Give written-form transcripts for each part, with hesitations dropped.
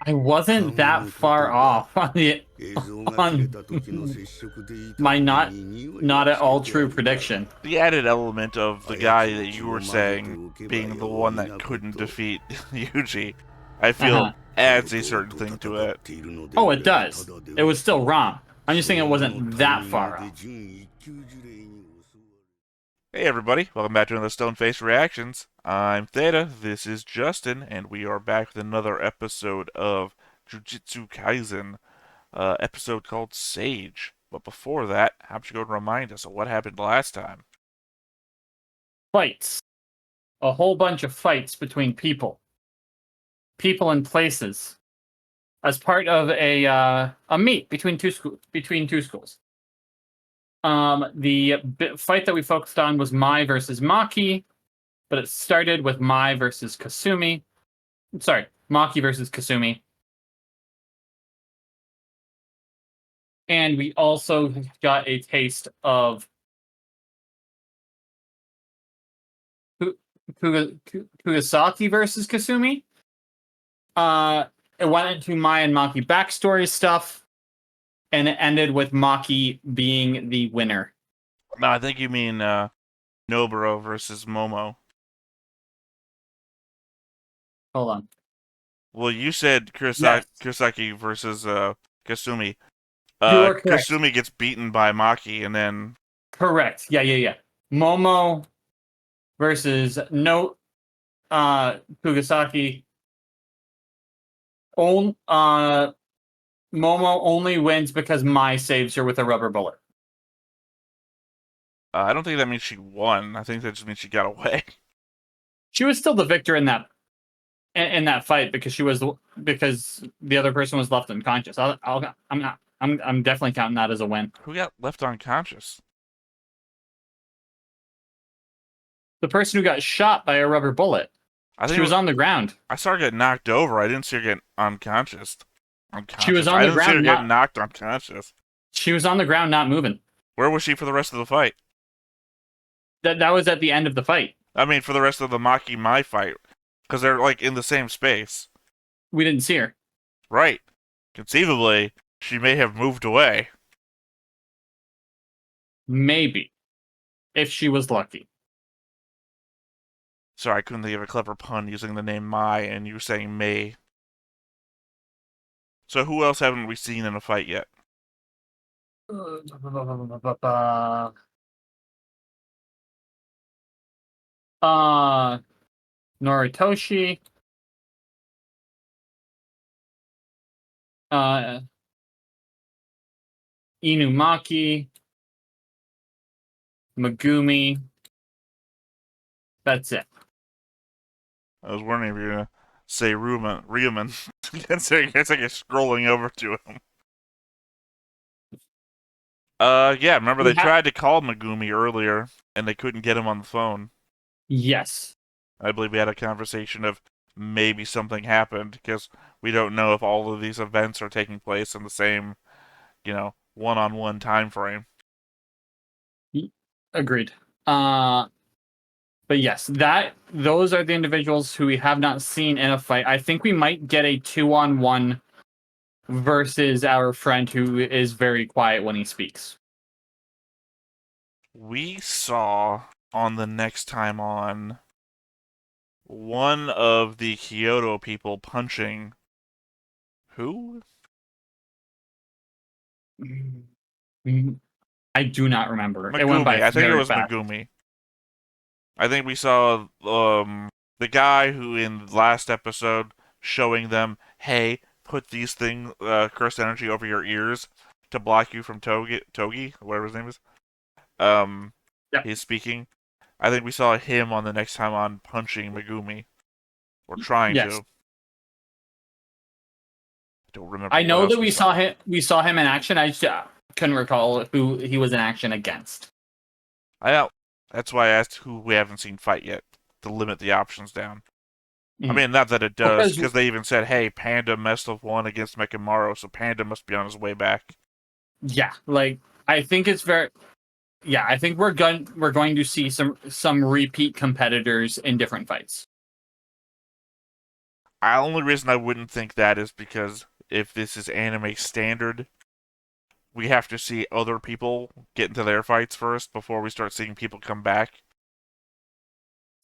I wasn't that far off on on my not at all true prediction. The added element of the guy that you were saying being the one that couldn't defeat Yuji, I feel Uh-huh. adds a certain thing to it. Oh, it does. It was still wrong. I'm just saying it wasn't that far off. Hey everybody, welcome back to another Stoneface Reactions. I'm Theta, this is Justin, and we are back with another episode of Jujutsu Kaisen, episode called Sage. But before that, how about you go and remind us of what happened last time? Fights. A whole bunch of fights between people and places, as part of a meet between two schools. The fight that we focused on was Mai versus Maki, but it started with Mai versus Kasumi. Sorry, Maki versus Kasumi. And we also got a taste of Kugasaki versus Kasumi. It went into Mai and Maki backstory stuff, and it ended with Maki being the winner. No, I think you mean Noburo versus Momo. Hold on. Well, you said Kurosaki versus Kasumi. You are correct. Kasumi gets beaten by Maki, and then... Correct. Yeah. Momo versus Kugasaki. Momo only wins because Mai saves her with a rubber bullet. I don't think that means she won. I think that just means she got away. She was still the victor in that fight because because the other person was left unconscious. I'm definitely counting that as a win. Who got left unconscious? The person who got shot by a rubber bullet. She was on the ground. I saw her get knocked over. I didn't see her get unconscious. She was on the ground. I didn't see her get knocked unconscious. She was on the ground, not moving. Where was she for the rest of the fight? That was at the end of the fight. I mean, for the rest of the Maki Mai fight. Because they're, like, in the same space. We didn't see her. Right. Conceivably, she may have moved away. Maybe. If she was lucky. Sorry, I couldn't think of a clever pun using the name Mai, and you were saying May. So who else haven't we seen in a fight yet? Noritoshi. Inumaki. Megumi. That's it. I was wondering if you were going to say Ryuman. It's like you're scrolling over to him. Yeah, remember they tried to call Megumi earlier, and they couldn't get him on the phone. Yes. I believe we had a conversation of maybe something happened, because we don't know if all of these events are taking place in the same, one-on-one time frame. Agreed. But yes, those are the individuals who we have not seen in a fight. I think we might get a 2-on-1 versus our friend who is very quiet when he speaks. We saw on the next time on one of the Kyoto people punching who? I do not remember. Megumi. It went by I think it was fast. Megumi. I think we saw the guy who in the last episode showing them, hey, put these cursed energy over your ears to block you from Togi, whatever his name is. Yep. He's speaking. I think we saw him on the next time on punching Megumi. Or trying to. I don't remember. I know that we saw him in action. I just couldn't recall who he was in action against. That's why I asked who we haven't seen fight yet, to limit the options down. I mean, not that it does, because they even said, hey, Panda must have won against Mekamaru, so Panda must be on his way back. Yeah, I think it's very... Yeah, I think we're going to see some repeat competitors in different fights. The only reason I wouldn't think that is because if this is anime standard, we have to see other people get into their fights first before we start seeing people come back.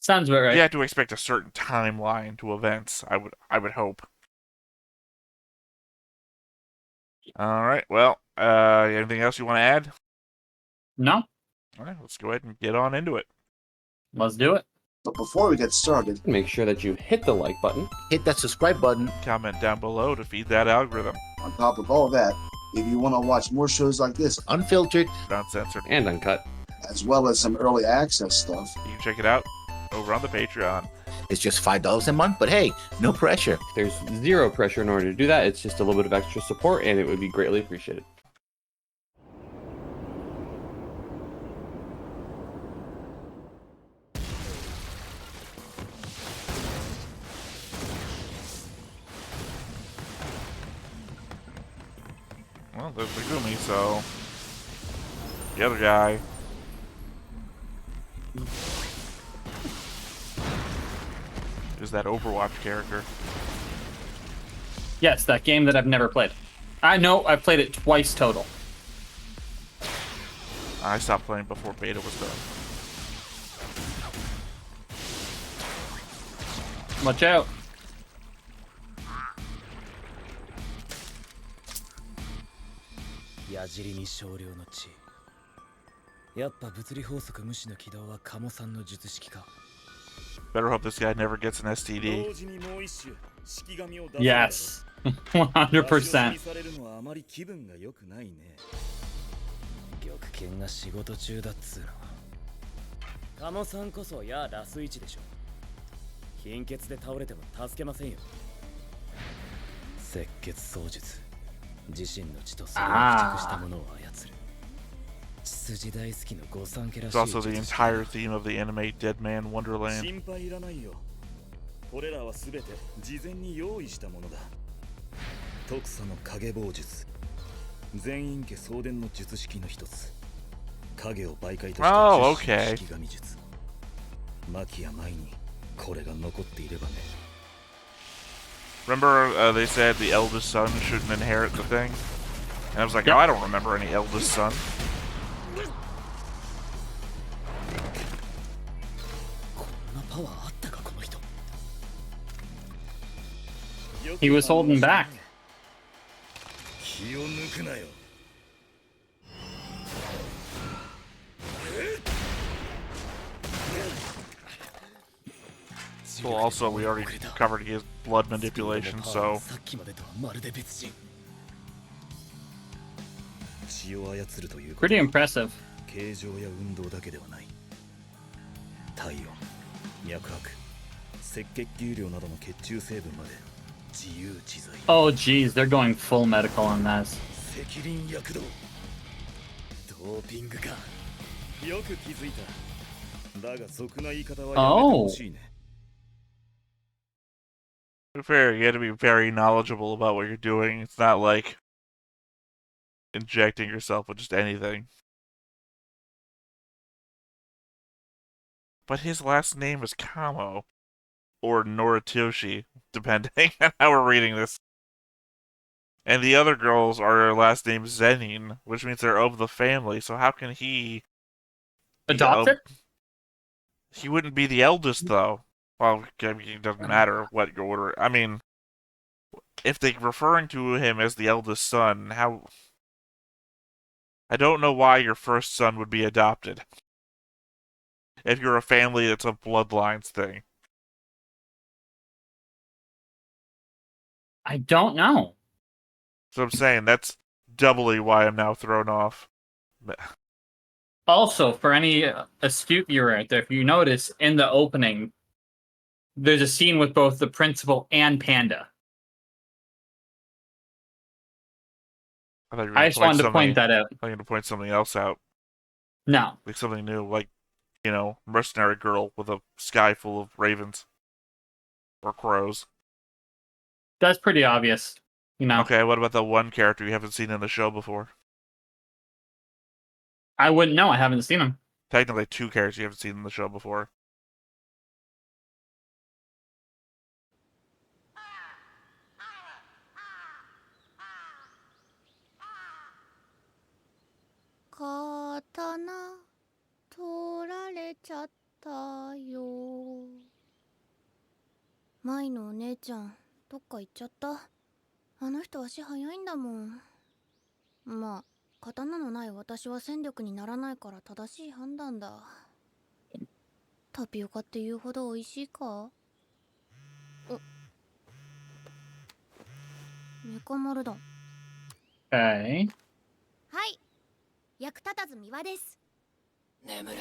Sounds about right. You have to expect a certain timeline to events. I would hope. All right. Well, anything else you want to add? No, All right. Let's go ahead and get on into it. let's do it. But before we get started, Make sure that you hit the like button. Hit that subscribe button. Comment down below to feed that algorithm. on top of all that, if you want to watch more shows like this, Unfiltered. Uncensored. And uncut. as well as some early access stuff, You can check it out over on the Patreon. It's just $5 a month, but hey, no pressure. There's zero pressure in order to do that. It's just a little bit of extra support, and it would be greatly appreciated. Well, there's Megumi, so the other guy. Is that Overwatch character. Yes, that game that I've never played. I know I've played it twice total. I stopped playing before beta was done. Watch out. Better hope this guy never gets an STD. Yes. 100%. 玉剣が仕事中だっつうのは鴨さんこそやラスイチでしょ貧血で倒れても助けませんよ赤血操術自身の血とそれを付着したものを操る血筋大好きの御三家らし It's い also the entire theme of the anime Dead Man Wonderland. 心配いらないよこれらはすべて事前に用意したものだ特佐の影棒術全員家送電の術式の一つ影を媒介とした Oh, okay. 式神術マキや前にこれが残っていればね Remember, they said the eldest son shouldn't inherit the thing? And I was like, Yep. oh, I don't remember any eldest son. He was holding back. 気を抜くなよ Well, also, we already covered his blood manipulation, so... さっきまでとはまるで別人血を操るということ Pretty impressive. 形状や運動だけではない体温脈拍赤血球量などの血中成分まで自由自在 Oh, geez, they're going full medical on this. 赤輪躍動ドーピングかよく気づいただが俗な言い方はやめてほしいね To be fair, you have to be very knowledgeable about what you're doing. It's not like injecting yourself with just anything. But his last name is Kamo. Or Noritoshi, depending on how we're reading this. And the other girls are their last name Zenin, which means they're of the family, so how can he... Adopted? He wouldn't be the eldest, though. Well, I mean, it doesn't matter what your order... I mean, if they're referring to him as the eldest son, how... I don't know why your first son would be adopted. If you're a family that's a bloodlines thing. I don't know. So I'm saying, that's doubly why I'm now thrown off. Also, for any astute viewer out there, if you notice in the opening, there's a scene with both the principal and Panda. I just wanted to point that out. I thought you were going to point something else out. No. Like something new, like, you know, mercenary girl with a sky full of ravens. Or crows. That's pretty obvious. You know. Okay, what about the one character you haven't seen in the show before? I wouldn't know. I haven't seen him. Technically, two characters you haven't seen in the show before. ちゃったよ。舞のお姉ちゃんどっか行っちゃった。あの人足早いんだもん。まあ刀のない私は戦力にならないから正しい判断だ。タピオカって言うほど美味しいか。メカ丸だ。Okay. はい、役立たず三輪です。眠れ。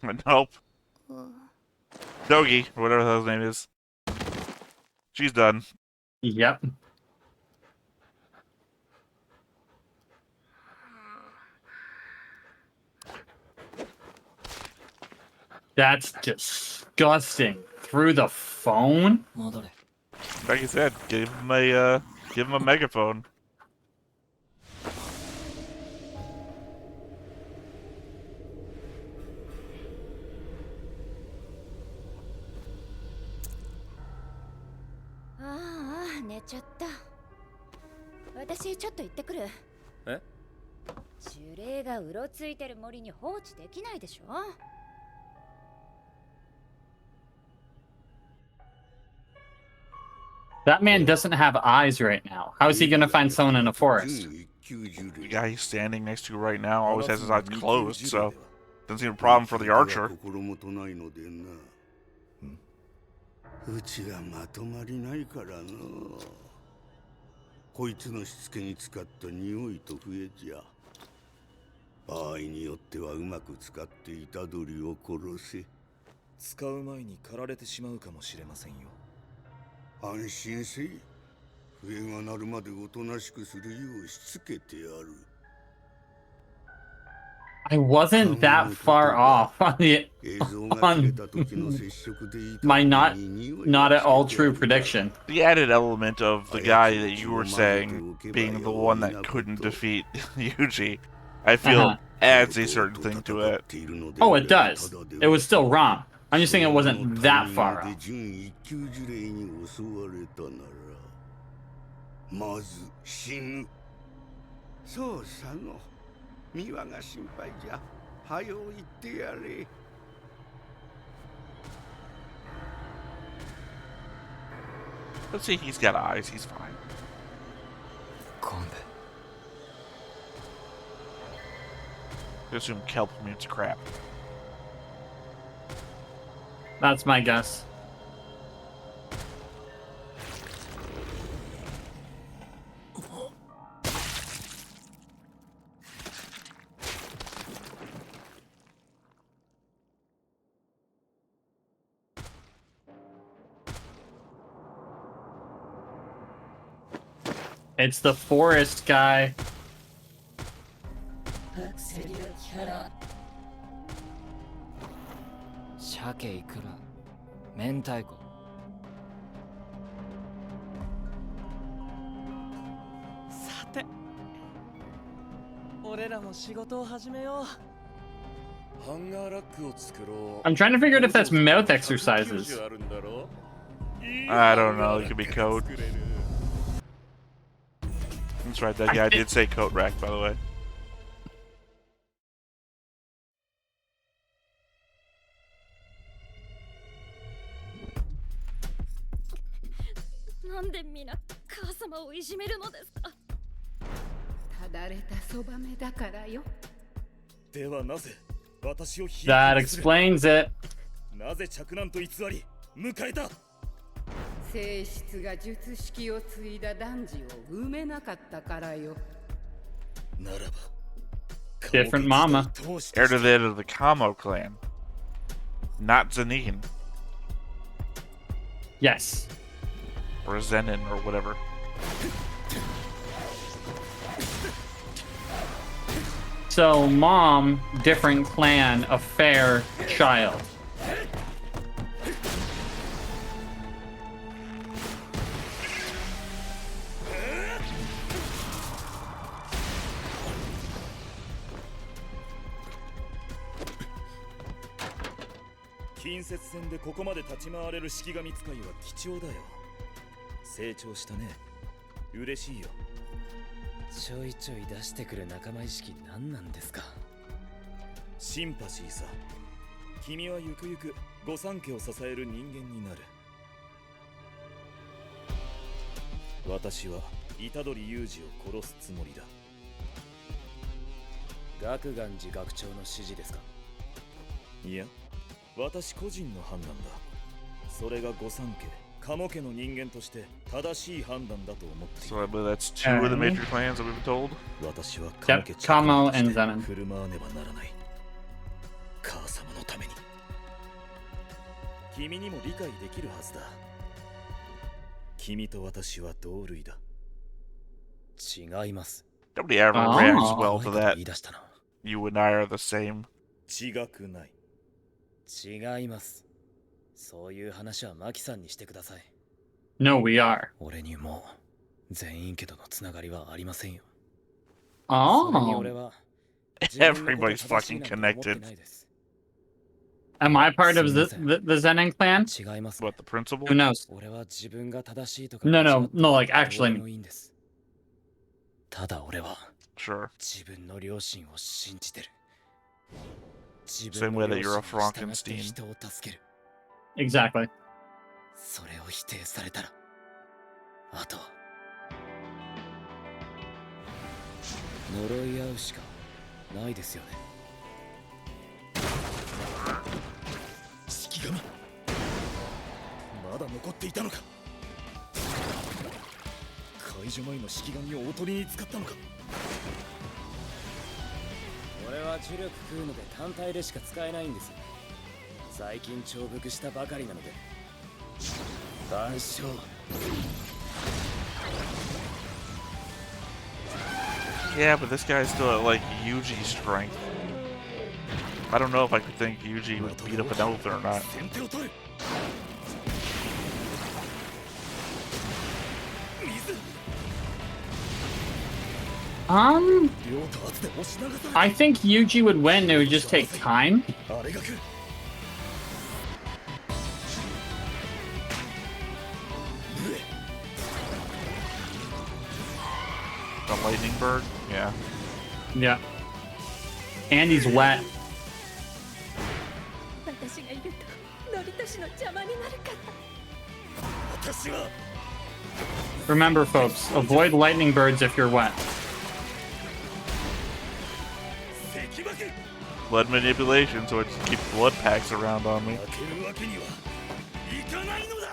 Nope. うん Dogi, or whatever the hell his name is. She's done. Yep. That's disgusting. Through the phone? 戻れ。 Like you said, give him a megaphone.ああ、寝ちゃった。私ちょっと行ってくる。え？呪霊がうろついてる森に放置できないでしょ。That man doesn't have eyes right now. How is he gonna find someone in a forest? The guy he's standing next to right now always has his eyes closed, so doesn't seem a problem for the archer. うちはまとまりないからの。こいつのしつけに使った匂いと笛じゃ。場合によってはうまく使っていた鳥を殺せ。使う前に狩られてしまうかもしれませんよ。安心せい。笛が鳴るまでおとなしくするようしつけてやる。 I wasn't that far off on my not at all true prediction. The added element of the guy that you were saying being the one that couldn't defeat Yuji, I feel adds a certain thing to it. Oh, it does. It was still wrong. I'm just saying it wasn't that far off. まず死ぬ。そうさの。ミワが心配じゃ。はよ言ってやれ。Let's see, he's got eyes, he's fine. 昆布。 I assume kelp means crap. That's my guess. It's the forest guy. 鮭いくら明太子。さて、俺らも仕事を始めよう。ハンガーラックを作ろう。 I'm trying to figure out if that's mouth exercises. I don't know, it could be code. That's right, that guy did say coat rack, by the way. なんで皆母様をいじめるのですか。ただれたそばめだからよ。ではなぜ私を That explains it. なぜ嫡男と偽り迎えた。性質が術式を継いだ男児を産めなかったからよ。ならば Different mama. Heir to the head of the Kamo clan. Not Zenin. Yes. Or Zenin, or whatever. So, mom, different clan, a fair child.「近接戦でここまで立ち回れる式神使いは貴重だよ。成長したね。嬉しいよ。ちょいちょい出してくる仲間意識何なんですか。シンパシーさ。君はゆくゆく御三家を支える人間になる。私は虎杖裕二を殺すつもりだ。学願寺学長の指示ですか？いや、私個人の判断だ。それが御三家、鴨家の人間として正しい判断だと思っている。 So I believe that's two of the major clans that we've been told. 私は Yep, 鴨家 Kamo と and して Zenon. 振る舞わねばならない。母様のために。君にも理解できるはずだ。君と私は同類だ。違います。 Nobody ever Oh. reacts well 可 to 愛いこと that. 言い出したな。 You and I are the same. 違くない。違います。そういう話はマキさんにしてください。 No, we are. 俺にもう全員家とのつながりはありませんよ。それに Oh. 俺は Everybody's fucking connected. Am I part of the Zenin clan? 違います。 What, the principal? Who knows? 俺は自分が正しいとか No, 間違 no, って no, like どう actually でもいいんです。ただ俺は Sure. 自分の両親を信じてる。自 Same 分 way の that 両 you're a 親に従って Frankenstein. 人を助ける。 Exactly. それを否定されたら、あとは呪い合うしかないですよね。式神、まだ残っていたのか。解除前の式神をおとりに使ったのか。俺は呪力食うので単体でしか使えないんです。最近重複したばかりなので。万象。Yeah, but this guy's still at like Yuji strength. I don't know if I could think Yuji would beat up an elephant or not. 先手を取る。水。 両と圧で押し流される。 I think Yuji would win. It would just take time. あれが来る。 The lightning bird? Yeah. Yeah. And he's wet. 私がいるとノリトシの邪魔になるから。私は Remember, folks, avoid lightning birds if you're wet. 関脇。 Blood manipulation, so it just keeps blood packs around on me. 負けるわけにはいかないのだ。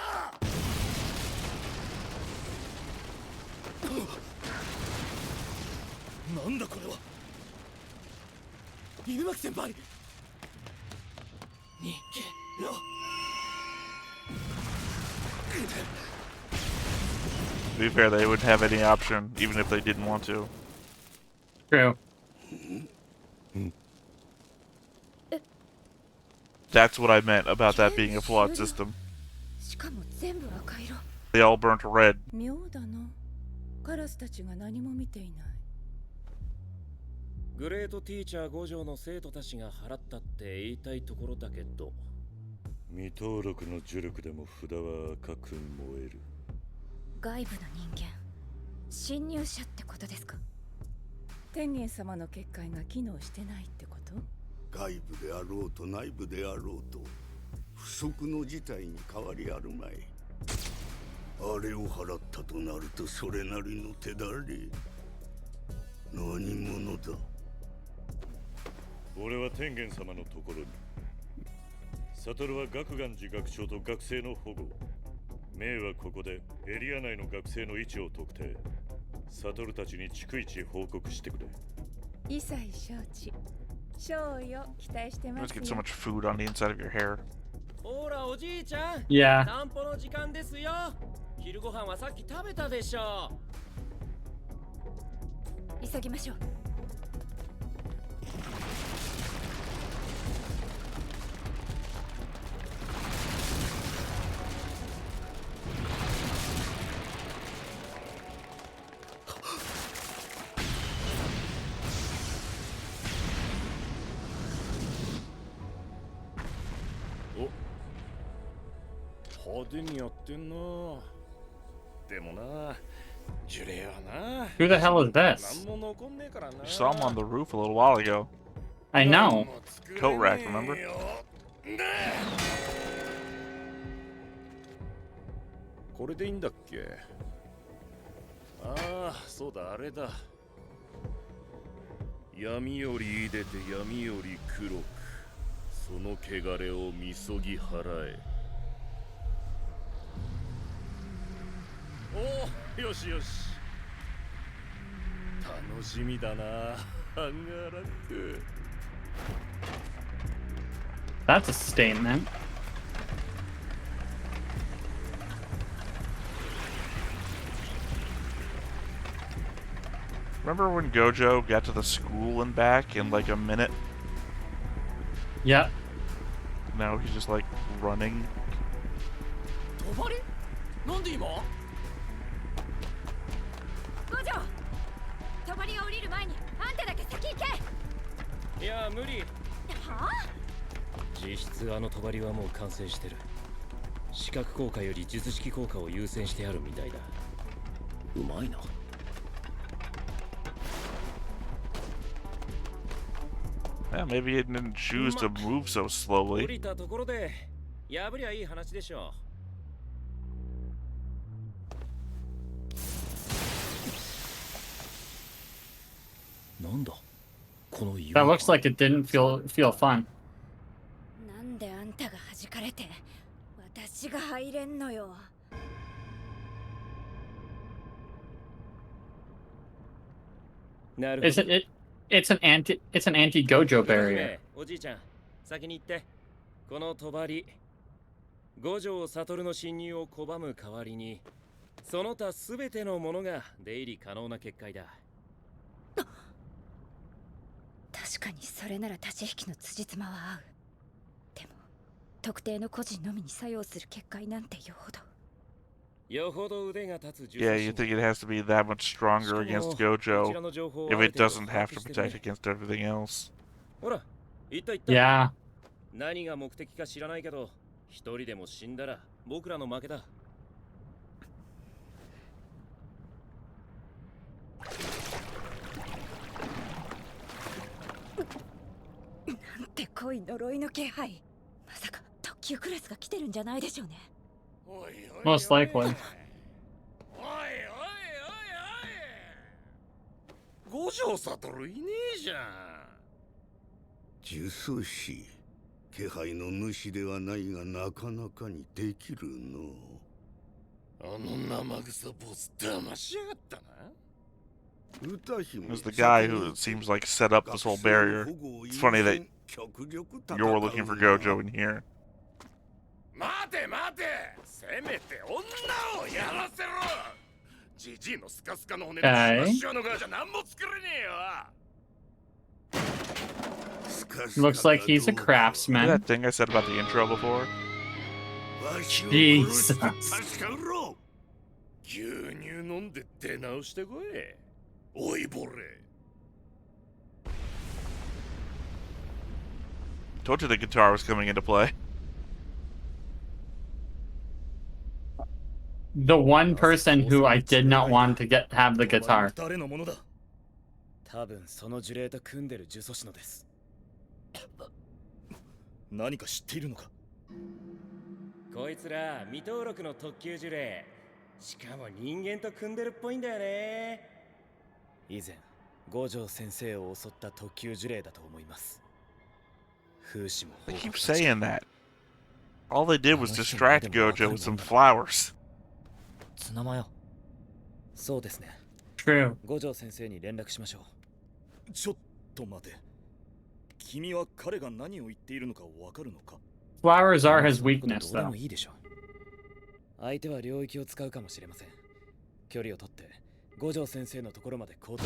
なんだこれは。犬巻先輩。逃げろ。 To be fair, they wouldn't have any option, even if they didn't want to. True. That's what I meant about that being a flawed system. しかも全部赤色。 They all burnt red. 妙だな。カラスたちが何も見ていない。グレートティーチャー5条の生徒たちが払ったって言いたいところだけど。未登録の呪力でも札は赤く燃える。外部の人間、侵入者ってことですか？天元様の結界が機能してないってこと？外部であろうと内部であろうと不測の事態に変わりあるまい。あれを払ったとなるとそれなりの手だれ。何者だ。俺は天元様のところに。サトルは学願寺学長と学生の保護。メイはここでエリア内の学生の位置を特定。サトルたちに逐一報告してくれ。一切承知。賞与期待してま You す just get so よ。 much food on the inside of your hair. ほらおじいちゃん。 Yeah. 散歩の時間ですよ。昼ご飯はさっき食べたでしょ。急ぎましょう。派手にやってんな。でもな、呪霊はな。 Who the hell is this? 何も残んねえからな。 You saw him on the roof a little while ago. I know. Coat rack, remember? これでいいんだっけ。ああ、そうだ、あれだ。闇より出て闇より黒く、その汚れをみそぎ払え。おお、よしよし。楽しみだな、ハンガーラック。 That's a statement. Remember when Gojo got to the school and back in like a minute? Yep. Now he's just like running. 帳なんで今五条帳が降りる前にあんただけ先行け。いや無理。はあ？実質あの帳はもう完成してる。視覚効果より術式効果を優先してあるみたいだ。うまいな。 Yeah, maybe he didn't choose to move so 降 slowly. りたところで破りゃいい話でしょう。なんだこの That looks like it didn't feel fun. なんであんたが弾かれて私が入れんのよ。なるほど。 It's an anti gojo barrier. おじいちゃん、先に行って。この帳、五条悟の侵入を拒む代わりに、その他すべてのものが出入り可能な結界だ。確かにそれなら立ち引きの辻褄は合う。でも特定の個人のみに作用する結界なんてよほど。 よほど腕が立つ。 Yeah, you think it has to be that much stronger against Gojo if it doesn't have to protect against everything else. ほら、行った行った。 Yeah. 何が目的か知らないけど、一人でも死んだら僕らの負けだ。なんて濃い呪いの気配。まさか特急クラスが来てるんじゃないでしょうね。 Most likely. おいおいおいおい。五条悟いねえじゃん。呪詛師、気配の主ではないがなかなかにできるの。あの生臭ボス騙しやがったな。 There's the guy who seems like set up this whole barrier. It's funny that you're looking for Gojo in here. 待て待て、せめて女をやらせろ。ジジイのスカスカの骨でシュワシュワの側じゃ何も作れねえよ。 Looks like he's a Remember craftsman. that thing I said about the intro before? Jesus. 牛乳飲んで出直してこい。おいぼれ。 Told you the guitar was coming into play. The one person who I did not want to have the guitar. 誰のものだ。多分その呪霊と組んでる呪詛師のです。何か知っているのか。こいつら未登録の特級呪霊。しかも人間と組んでるっぽいんだよね。以前五条先生を襲った特級呪霊だと思います。風刺も They keep saying that. All they did was distract Gojo with some flowers. ツナマよ。そうですね。 True. 五条先生に連絡しましょう。ちょっと待て。君は彼が何を言っているのかわかるのか。 Flowers are his weakness, どうで though. もいいでしょう。相手は領域を使うかもしれません。距離を取って五条先生のところまで行動。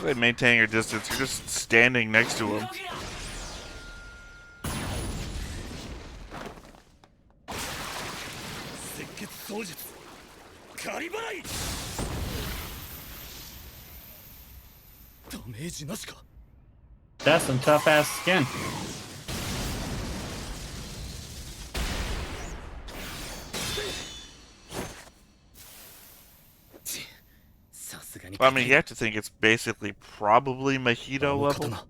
They maintain your distance. You're just standing next to him. 赤血操術。仮払い。ダメージなしか。 That's some tough ass skin. さすがに I mean, you have to think it's basically probably Mojito level.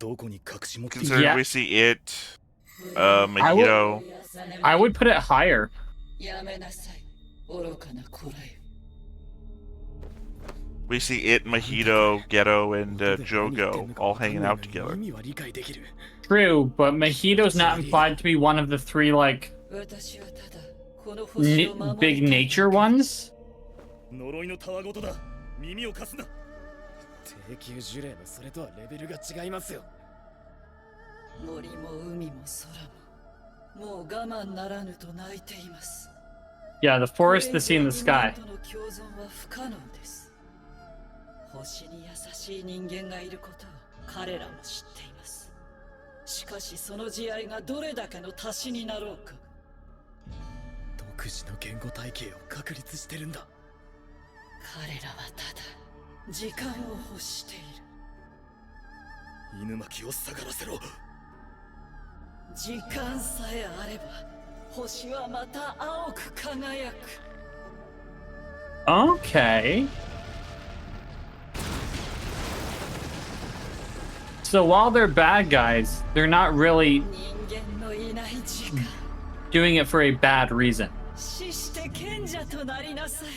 Considering Yeah. we see it, Mahito. I would put it higher. We see it, Mahito, Geto, and Jogo all hanging out together. True, but Mahito's not implied to be one of the three, like, big nature ones. 呪いのたわごとだ。耳を貸すな。低級呪霊のそれとはレベルが違いますよ。森も海も空も、もう我慢ならぬと泣いています。Yeah, the forest, the sea, and the sky. 人間との共存は不可能です。星に優しい人間がいることを彼らも知っています。しかしその慈愛がどれだけの足しになろうか。独自の言語体系を確立してるんだ。彼らはただ時間を欲している。犬巻を下がらせろ。時間さえあれば星はまた青く輝く。 Okay. So while they're bad guys, they're not really 人間のいない時間。 doing it for a bad reason. 死して賢者となりなさい。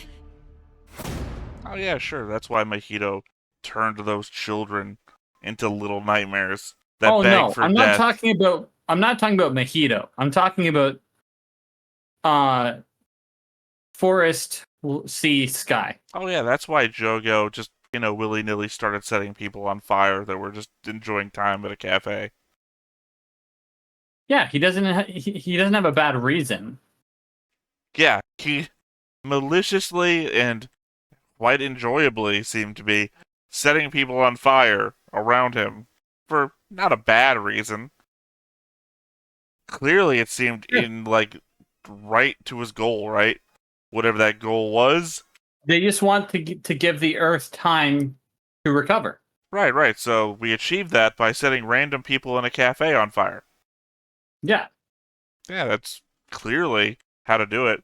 Oh yeah, sure. That's why Mahito turned those children into little nightmares that Oh beg no, for I'm death. not talking about Mahito. I'm talking about forest, sea, sky. Oh yeah, that's why Jogo just, willy-nilly started setting people on fire that were just enjoying time at a cafe. Yeah, he doesn't have a bad reason. Yeah, he maliciously and quite enjoyably seemed to be setting people on fire around him for not a bad reason. Clearly it seemed right to his goal, right? Whatever that goal was. They just want to give the Earth time to recover. Right. So we achieved that by setting random people in a cafe on fire. Yeah. Yeah, that's clearly how to do it.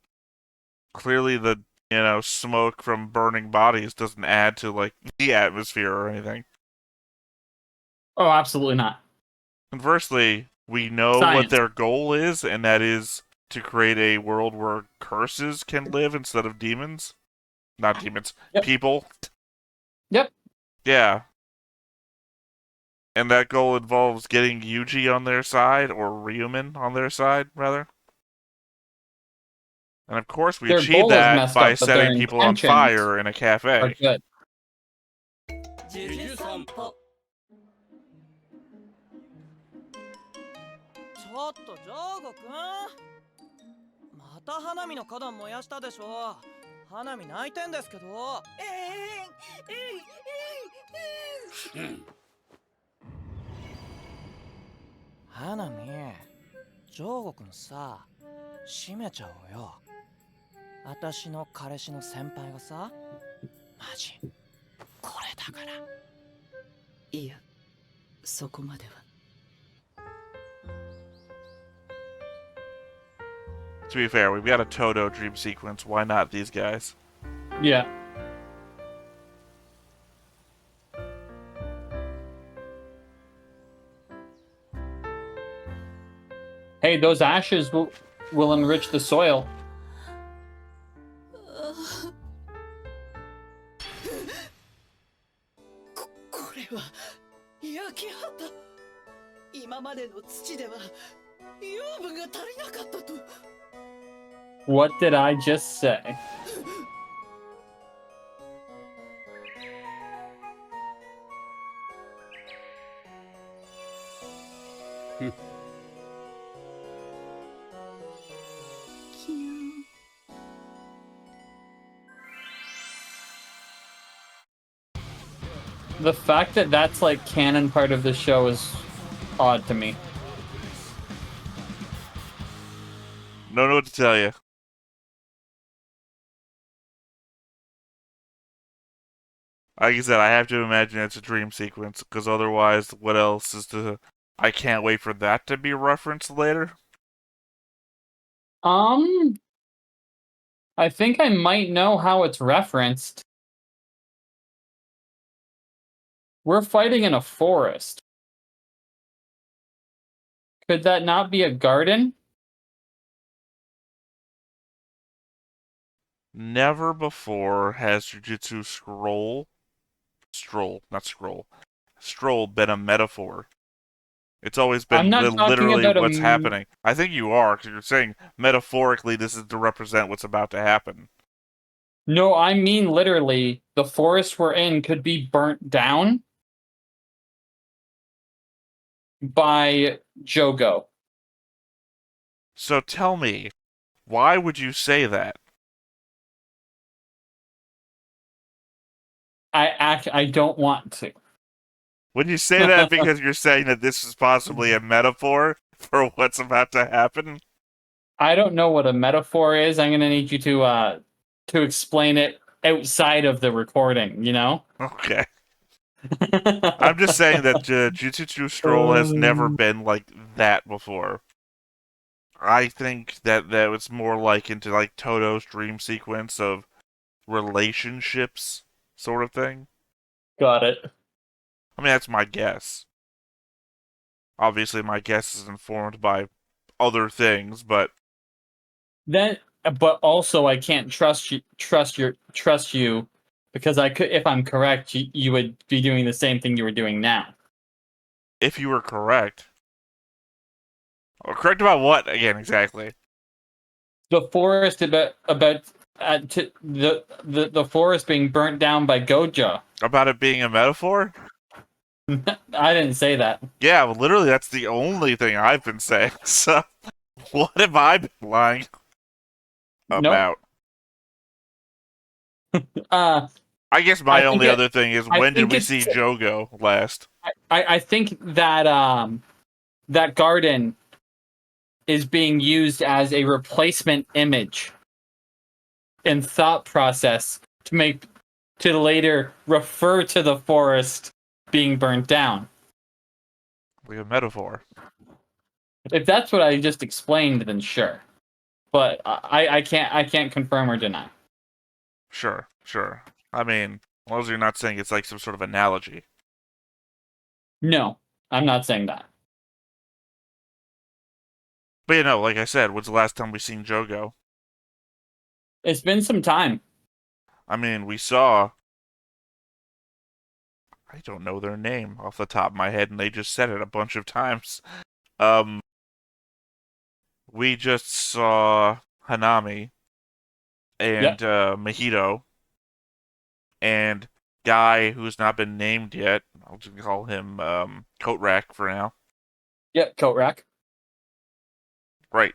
Clearly the, smoke from burning bodies doesn't add to, the atmosphere or anything. Oh, absolutely not. Conversely, we know what their goal is, and that is to create a world where curses can live instead of demons. Not demons, people. Yep. Yeah. And that goal involves getting Yuji on their side, or Ryumin on their side, rather. And of course, we achieved that by setting people on fire in a cafe. Good. ちょっとジョーゴくん、また花火の花壇燃やしたでしょ。花火泣いてんですけど。花火、ジョーゴくんさ、閉めちゃおうよ。私の彼氏の先輩がさ、マジこれだから。いや、そこまでは。 To be fair, we've got a Todo dream sequence. Why not these guys? Yeah. Hey, those ashes will enrich the soil. これは焼き畑。今までの土では養分が足りなかったと。 What did I just say? The fact that that's like canon part of the show is odd to me. Don't know what to tell you. Like I said, I have to imagine it's a dream sequence, because otherwise, what else is to... I can't wait for that to be referenced later. I think I might know how it's referenced. We're fighting in a forest. Could that not be a garden? Never before has Jujutsu Stroll been a metaphor. It's always I'm been not talking literally about what's happening. I think you are, because you're saying metaphorically this is to represent what's about to happen. No, I mean literally. The forest we're in could be burnt down by Jogo. So tell me, why would you say that? I don't want to. Would you say that because you're saying that this is possibly a metaphor for what's about to happen? I don't know what a metaphor is. I'm gonna need you to explain it outside of the recording. You know? Okay. I'm just saying that Jujutsu Stroll has never been like that before. I think that was more like into like Toto's dream sequence of relationships sort of thing. Got it. I mean, that's my guess. Obviously, my guess is informed by other things, but but also I can't trust you because I could, if I'm correct, you would be doing the same thing you were doing now. if you were correct. Correct about what again exactly? The forest about the forest being burnt down by Gojo. About it being a metaphor? I didn't say that. Yeah, well, literally that's the only thing I've been saying. So, what have I been lying about? I guess my only other thing is when did we see Jogo last? I think that that garden is being used as a replacement image in thought process to later refer to the forest being burnt down. Like a metaphor. If that's what I just explained, then sure. But I can't confirm or deny. Sure. I mean, as long as you're not saying it's like some sort of analogy. No, I'm not saying that. But you know, like I said, when's the last time we seen Jogo? It's been some time. I mean, we saw... I don't know their name off the top of my head, and they just said it a bunch of times. We just saw Hanami and Mahito and guy who's not been named yet. I'll just call him Coat Rack for now. Yep, Coat Rack. Right.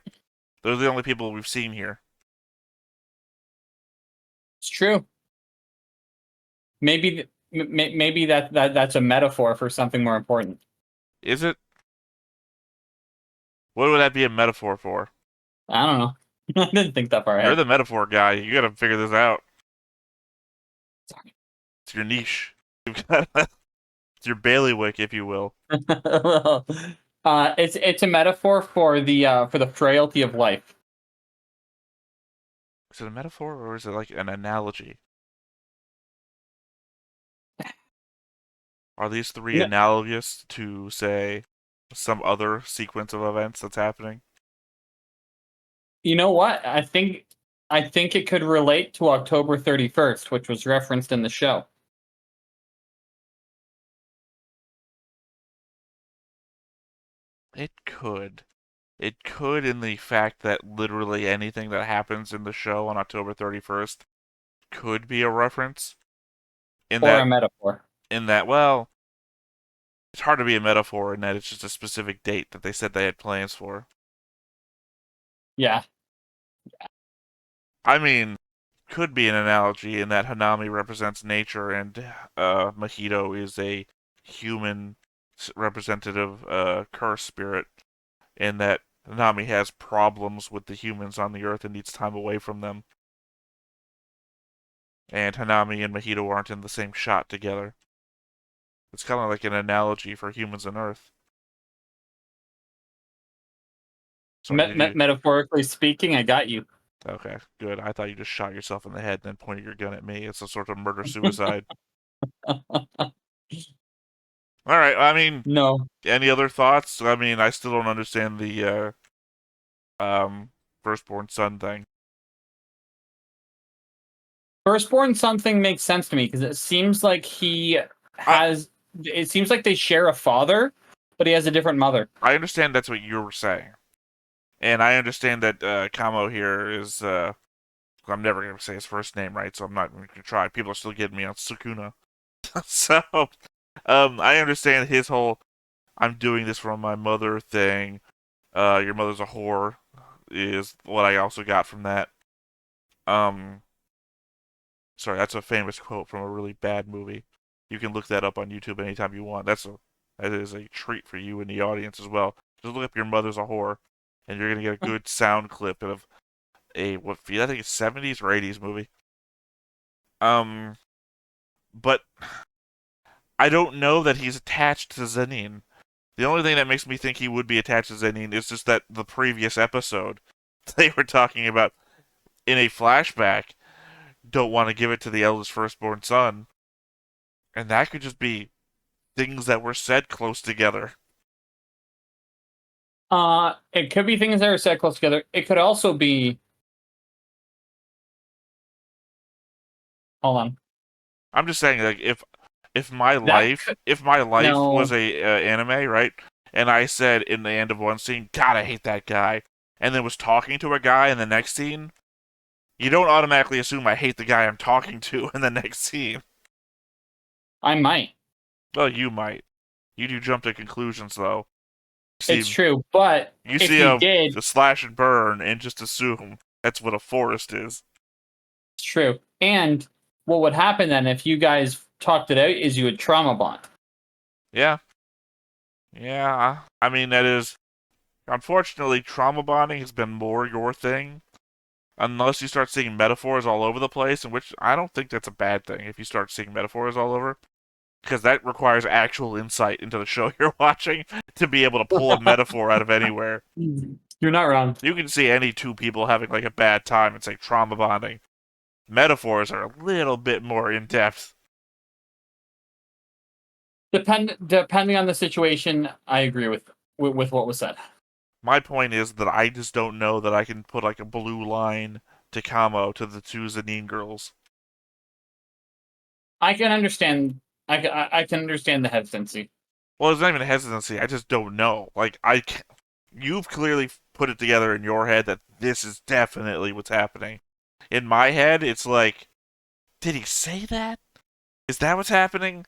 Those are the only people we've seen here. It's true. Maybe that's a metaphor for something more important. Is it? What would that be a metaphor for? I don't know. I didn't think that far ahead. You're the metaphor guy. You gotta figure this out. Sorry. It's your niche. It's your bailiwick, if you will. It's a metaphor for the frailty of life. Is it a metaphor or is it like an analogy? Are these three analogous to, say, some other sequence of events that's happening? You know what? I think it could relate to October 31st, which was referenced in the show. It could. It could in the fact that literally anything that happens in the show on October 31st could be a reference. Or a metaphor. In that, well, it's hard to be a metaphor in that it's just a specific date that they said they had plans for. Yeah. I mean, could be an analogy in that Hanami represents nature and Mahito is a human representative curse spirit, in that Hanami has problems with the humans on the earth and needs time away from them. And Hanami and Mahito aren't in the same shot together. It's kind of like an analogy for humans and Earth. Metaphorically speaking, I got you. Okay, good. I thought you just shot yourself in the head and then pointed your gun at me. It's a sort of murder-suicide. All right. I mean, No. any other thoughts? I mean, I still don't understand the firstborn son thing. Firstborn something makes sense to me because it seems like he has. It seems like they share a father, but he has a different mother. I understand that's what you were saying, and I understand that Kamo here is. I'm never gonna say his first name right, so I'm not going to try. People are still getting me on Sukuna. So, I understand his whole "I'm doing this from my mother" thing. Your mother's a whore is what I also got from that. Sorry, that's a famous quote from a really bad movie. You can look that up on YouTube anytime you want. That is a treat for you in the audience as well. Just look up "Your Mother's a Whore," and you're gonna get a good sound clip of I think it's 70s or 80s movie. But I don't know that he's attached to Zenin. The only thing that makes me think he would be attached to Zenin is just that the previous episode they were talking about in a flashback don't want to give it to the eldest firstborn son. And that could just be things that were said close together. It could be things that are said close together. It could also be. Hold on. I'm just saying, like, if my life was a anime, right, and I said in the end of one scene, "God, I hate that guy," and then was talking to a guy in the next scene, you don't automatically assume I hate the guy I'm talking to in the next scene. I might. Well, you might. You do jump to conclusions, though. It's true, but you if see he did, the slash and burn and just assume that's what a forest is. it's true. And what would happen then if you guys talked it out is you would trauma bond. Yeah. Yeah. I mean, that is. Unfortunately, trauma bonding has been more your thing. Unless you start seeing metaphors all over the place, in which I don't think that's a bad thing if you start seeing metaphors all over. Because that requires actual insight into the show you're watching to be able to pull a metaphor out of anywhere. You're not wrong. You can see any two people having like a bad time and say trauma bonding. Metaphors are a little bit more in depth. Depending on the situation, I agree with what was said. My point is that I just don't know that I can put like a blue line to Kamo to the two Zenin girls. I can understand. I can understand the hesitancy. Well, it's not even a hesitancy. I just don't know. Like you've clearly put it together in your head that this is definitely what's happening. In my head, it's like, did he say that? Is that what's happening?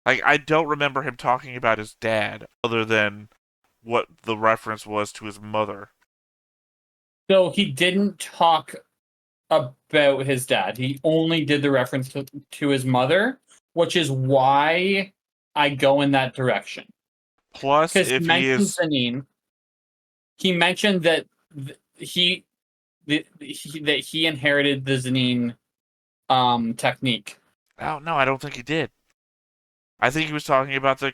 Like, I don't remember him talking about his dad, other than what the reference was to his mother. So he didn't talk about his dad. He only did the reference to his mother, which is why I go in that direction. Plus, if he is... Zenin, he mentioned that he inherited the Zenin technique. Oh, no, I don't think he did. I think he was talking about the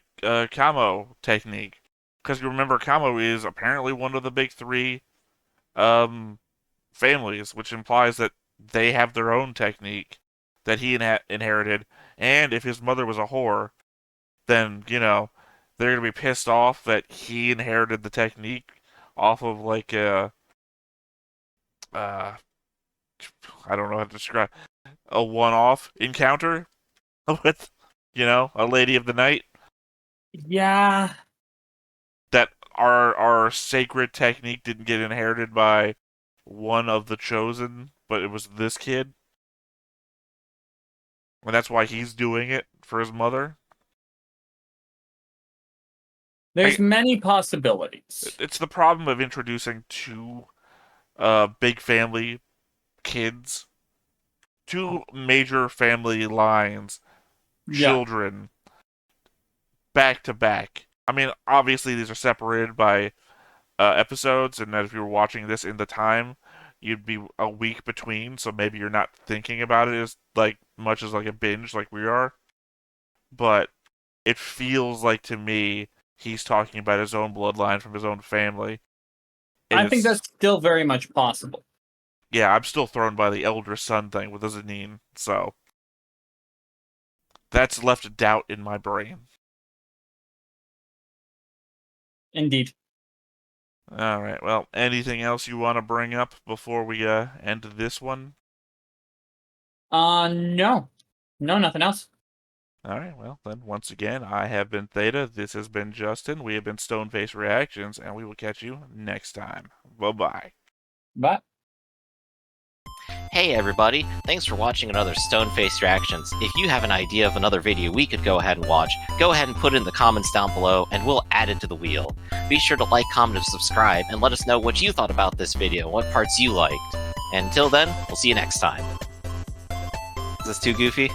Kamo technique. Because you remember, Kamo is apparently one of the big three families, which implies that they have their own technique that he inherited. And if his mother was a whore, then, you know, they're going to be pissed off that he inherited the technique off of, like, I don't know how to describe, a one-off encounter with, you know, a lady of the night. Yeah. That our sacred technique didn't get inherited by one of the chosen, but it was this kid. And that's why he's doing it for his mother. There's many possibilities. It's the problem of introducing two big family kids, two major family lines, children, back to back. I mean, obviously these are separated by episodes, and that if you were watching this in the time, you'd be a week between, so maybe you're not thinking about it as like much as like a binge like we are. But it feels like to me he's talking about his own bloodline from his own family. I think that's still very much possible. Yeah, I'm still thrown by the elder son thing with Zenin, so that's left a doubt in my brain. Indeed. All right. Well, anything else you want to bring up before we end this one? No, nothing else. All right. Well, then once again, I have been Theta. This has been Justin. We have been Stoneface Reactions, and we will catch you next time. Bye-bye. Bye. Hey everybody, thanks for watching another Stoneface Reactions. If you have an idea of another video we could go ahead and watch, go ahead and put it in the comments down below and we'll add it to the wheel. Be sure to like, comment, and subscribe, and let us know what you thought about this video and what parts you liked. And until then, we'll see you next time. Is this too goofy?